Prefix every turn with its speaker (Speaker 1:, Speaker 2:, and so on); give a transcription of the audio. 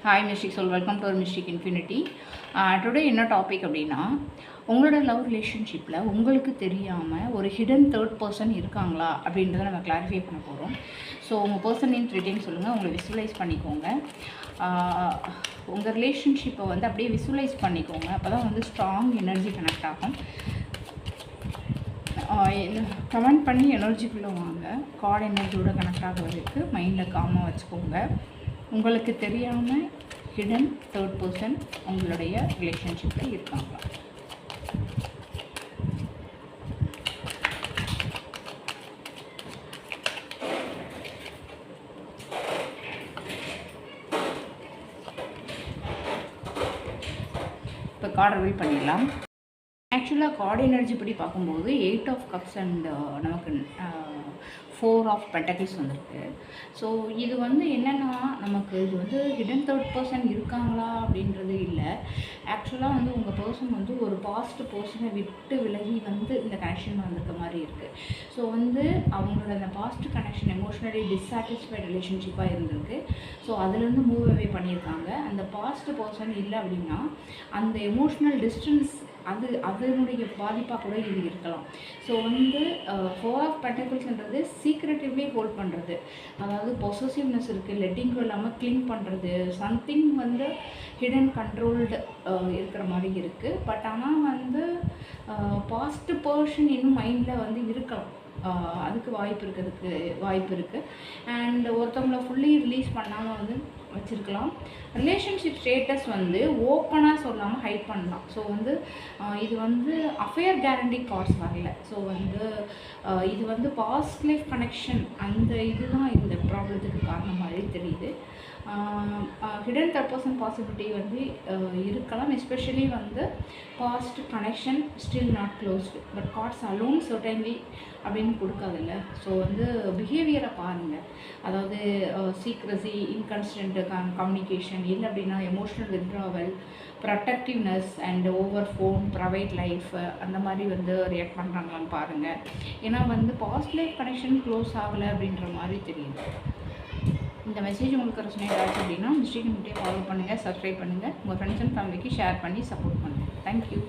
Speaker 1: Hi mystic சொல், welcome to mystic infinity. Today என்ன topic அப்படின்னா, உங்களோட லவ் ரிலேஷன்ஷிப்பில் உங்களுக்கு தெரியாமல் ஒரு ஹிடன் தேர்ட் பர்சன் இருக்காங்களா அப்படின்றத நம்ம கிளாரிஃபை பண்ண போகிறோம். ஸோ உங்கள் பர்சன் நேம் ரிட்டைன் சொல்லுங்கள், உங்களை விசுவலைஸ் பண்ணிக்கோங்க. உங்கள் ரிலேஷன்ஷிப்பை வந்து அப்படியே விசுவலைஸ் பண்ணிக்கோங்க. அப்போ தான் வந்து ஸ்ட்ராங் எனர்ஜி கனெக்ட் ஆகும். கமெண்ட் பண்ணி எனர்ஜிக்குள்ளே வாங்க. கார்டு எனர்ஜியோட கனெக்ட் ஆகிறதுக்கு மைண்டில் காமாக வச்சுக்கோங்க. உங்களுக்கு தெரியாமல் ஹிடன் தேர்ட் பர்சன் உங்களுடைய ரிலேஷன்ஷிப்பில் இருக்காங்களா? இப்போ கார்டு ரிவீல் பண்ணிடலாம். ஆக்சுவலாக கார்டு எனர்ஜி படி பார்க்கும்போது 8 ஆஃப் கப்ஸ் அண்ட் நமக்கு 4 ஆஃப் பென்டக்கிள்ஸ் வந்திருக்கு. ஸோ இது வந்து என்னென்னா, நமக்கு இது வந்து ஹிடன் தேர்ட் பர்சன் இருக்காங்களா அப்படின்றது இல்லை. ஆக்சுவலாக வந்து உங்கள் பர்சன் வந்து ஒரு பாஸ்ட் பர்சனை விட்டு விலகி வந்து இந்த கனெக்ஷன் வந்திருக்க மாதிரி இருக்குது. ஸோ வந்து அவங்களோட அந்த பாஸ்ட் கனெக்ஷன் எமோஷ்னலி டிஸாட்டிஸ்ஃபைட் ரிலேஷன்ஷிப்பாக இருந்திருக்கு. ஸோ அதுலேருந்து மூவ் அவே பண்ணியிருக்காங்க. அந்த பாஸ்ட் பர்சன் இல்லை அப்படின்னா அந்த எமோஷ்னல் டிஸ்டன்ஸ் அதனுடைய பாதிப்பாக கூட இது இருக்கலாம். ஸோ வந்து 4 ஆஃப் பென்டக்கிள்ஸ்ன்றது சீக்ரெட்டிவ்லி ஹோல்ட் பண்ணுறது, அதாவது பொசசிவ்னஸ் இருக்குது, லெட்டிங் இல்லாமல் கிளிங் பண்ணுறது, சம்திங் வந்து ஹிடன் கண்ட்ரோல்டு இருக்கிற மாதிரி இருக்குது. பட் ஆனால் வந்து பாஸ்ட் பர்சன் இன்னும் மைண்டில் வந்து இருக்கலாம். அதுக்கு வாய்ப்பு இருக்குது. அண்ட் ஒருத்தவங்களை ஃபுல்லி ரிலீஸ் பண்ணாமல் வந்து வச்சுருக்கலாம். ரிலேஷன்ஷிப் ஸ்டேட்டஸ் வந்து ஓப்பனாக சொல்லாமல் ஹைட் பண்ணலாம். ஸோ வந்து இது வந்து அஃபேர் கேரண்டி கார்ட்ஸ் வரல. ஸோ வந்து இது வந்து பாஸ்ட் லைஃப் கனெக்ஷன் அந்த இதுதான் இந்த ப்ராப்ளத்துக்கு காரணம் மாதிரி தெரியுது. ஹிடன் தேர்ட் பர்சன் பாசிபிலிட்டி வந்து இருக்கலாம். எஸ்பெஷலி வந்து past connection still not closed, but cards alone certainly அப்படின்னு கொடுக்காதில்ல. ஸோ வந்து பிஹேவியரை பாருங்கள். அதாவது சீக்ரஸி, இன்கன்ஸ்டன்ட் கம்யூனிகேஷன், இல்லை அப்படின்னா emotional withdrawal, protectiveness and over phone, private life அந்த மாதிரி வந்து ரியாக்ட் பண்ணுறாங்களான்னு பாருங்கள். ஏன்னா வந்து பாஸ்ட் லைஃப் கனெக்ஷன் க்ளோஸ் ஆகலை அப்படின்ற மாதிரி தெரியுது. இந்த மெசேஜ் உங்களுக்கு ரெசனேட் ஆச்சு அப்படின்னா மிஸ்டிக் இன்ஃபினிட்டியை ஃபாலோ பண்ணுங்கள், சப்ஸ்கிரைப் பண்ணுங்கள், உங்கள் ஃப்ரெண்ட்ஸ் அண்ட் ஃபேமிலிக்கு ஷேர் பண்ணி சப்போர்ட் பண்ணுங்கள். தேங்க்யூ.